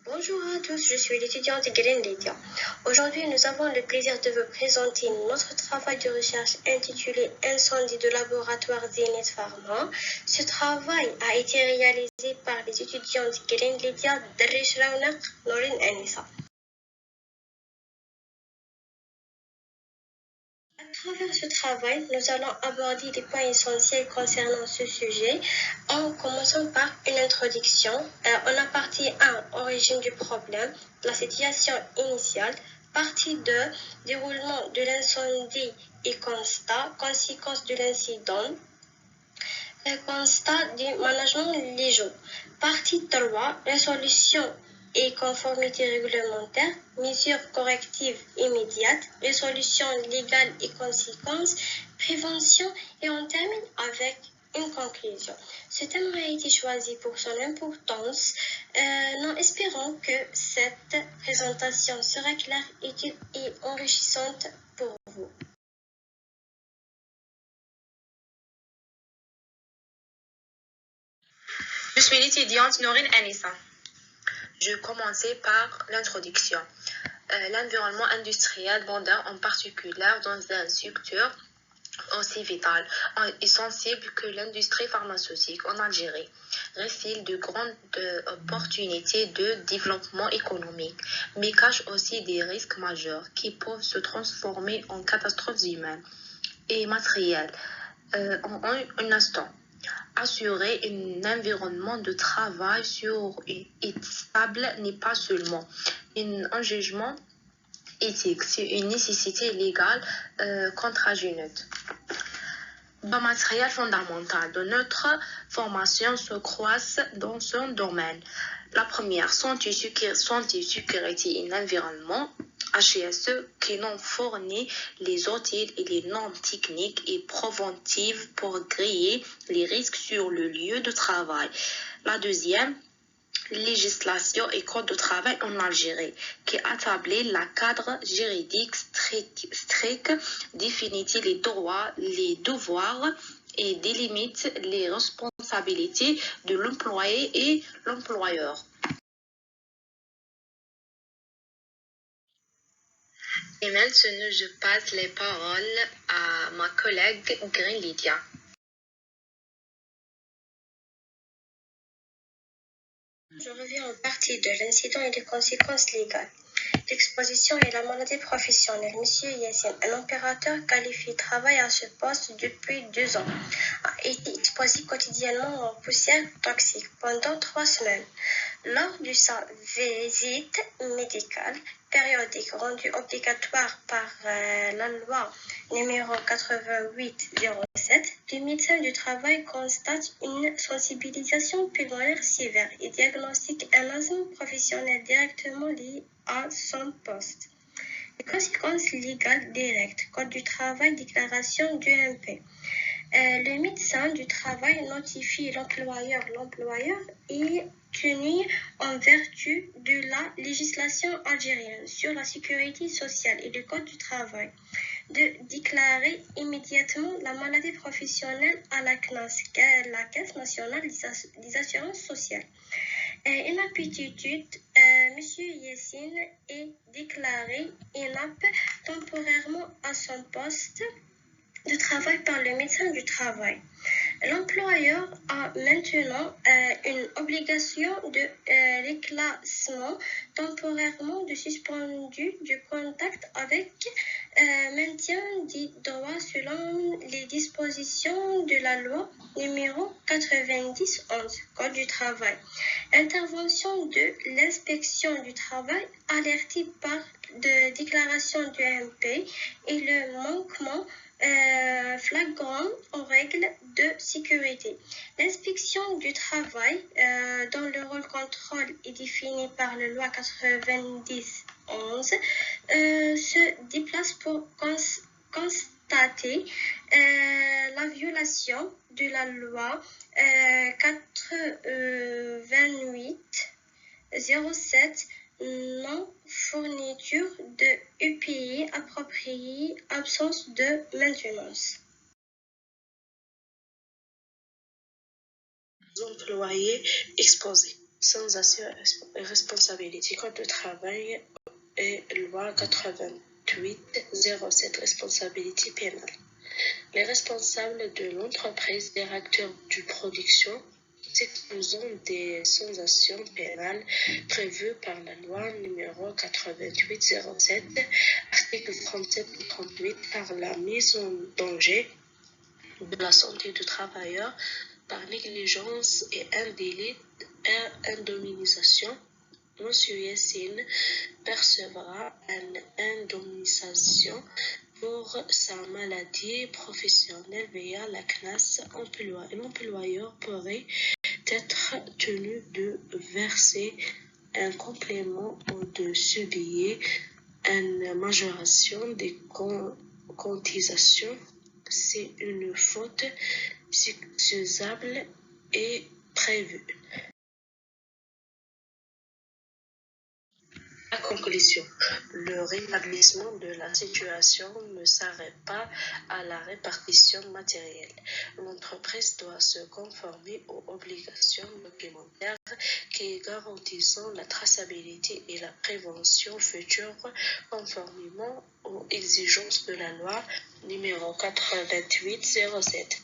Bonjour à tous, je suis l'étudiante Green Lydia. Aujourd'hui, nous avons le plaisir de vous présenter notre travail de recherche intitulé Incendie de laboratoire Zenith Pharma. Ce travail a été réalisé par les étudiantes Green Lydia, Darish Raunak, Norin Anissa. À travers ce travail, nous allons aborder des points essentiels concernant ce sujet, en commençant par une introduction. On a partie 1, origine du problème, la situation initiale, partie 2, déroulement de l'incendie et constat, conséquences de l'incident, constat du management légal. Partie 3, résolution et conformité réglementaire, mesures correctives immédiates, résolution légale et conséquences, prévention, et on termine avec une conclusion. Ce thème a été choisi pour son importance. Nous espérons que cette présentation sera claire, utile et enrichissante pour vous. Je suis l'étudiante Norin Anissa. Je vais commencer par l'introduction. L'environnement industriel mondial, en particulier dans un secteur aussi vital et sensible que l'industrie pharmaceutique en Algérie, révèle de grandes opportunités de développement économique, mais cache aussi des risques majeurs qui peuvent se transformer en catastrophes humaines et matérielles en un instant. Assurer un environnement de travail sûr et stable n'est pas seulement un jugement éthique, c'est une nécessité légale contingente. Le matériel fondamental de notre formation se croise dans ce domaine. La première, santé, sécurité et environnement. HSE qui nous fournit les outils et les normes techniques et préventives pour griller les risques sur le lieu de travail. La deuxième, législation et code de travail en Algérie qui établit la cadre juridique strict, définit les droits, les devoirs et délimite les responsabilités de l'employé et l'employeur. Et maintenant, je passe les paroles à ma collègue Green Lydia. Je reviens aux parties de l'incident et des conséquences légales. L'exposition et la maladie professionnelle. Monsieur Yassine, un opérateur qualifié, travaille à ce poste depuis 2 ans, a été exposé quotidiennement aux poussières toxiques pendant 3 semaines. Lors de sa visite médicale périodique rendue obligatoire par la loi numéro 8807, le médecin du travail constate une sensibilisation pulmonaire sévère et diagnostique un asthme professionnel directement lié à son poste. Les conséquences légales directes, Code du travail, déclaration du MP. Le médecin du travail notifie l'employeur. L'employeur est tenu en vertu de la législation algérienne sur la sécurité sociale et le Code du travail de déclarer immédiatement la maladie professionnelle à la CNAS, la Caisse nationale des assurances sociales. Inaptitude, M. Yassine est déclaré inapte temporairement à son poste de travail par le médecin du travail. L'employeur a maintenant une obligation de reclassement temporairement de suspendu du contact avec maintien des droits selon les dispositions de la loi numéro 9011 Code du travail. Intervention de l'inspection du travail alertée par de déclaration du MP et le manquement flagrant aux règles de sécurité. L'inspection du travail, dont le rôle contrôle est défini par la loi 9011, se déplace pour constater la violation de la loi 8807 non-fourniture de EPI approprié, absence de maintenance. Employés exposés. sans responsabilité. Code de travail et loi 88-07, responsabilité pénale. Les responsables de l'entreprise, directeurs de production, s'exposant des sanctions pénales prévues par la loi numéro 88-07, article 37 ou 38, par la mise en danger de la santé du travailleur, par négligence et indemnisation. Monsieur Yassine percevra une indemnisation pour sa maladie professionnelle via la CNAS. L'employeur pourrait être tenu de verser un complément ou de subir une majoration des cotisations si une faute excusable est prévue. La conclusion, le rétablissement de la situation ne s'arrête pas à la répartition matérielle. L'entreprise doit se conformer aux obligations documentaires qui garantissent la traçabilité et la prévention future conformément aux exigences de la loi numéro 88-07.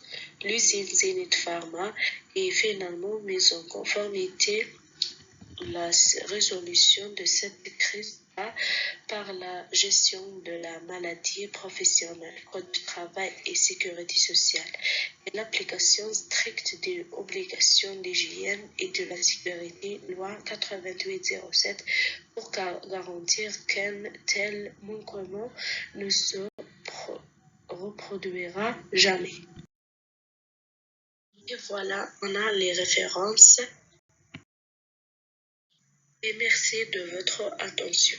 L'usine Zenith Pharma est finalement mise en conformité la résolution de cette crise par la gestion de la maladie professionnelle, code du travail et sécurité sociale, et l'application stricte des obligations d'hygiène et de la sécurité, loi 88-07, pour garantir qu'un tel manquement ne se reproduira jamais. Et voilà, on a les références. Et merci de votre attention.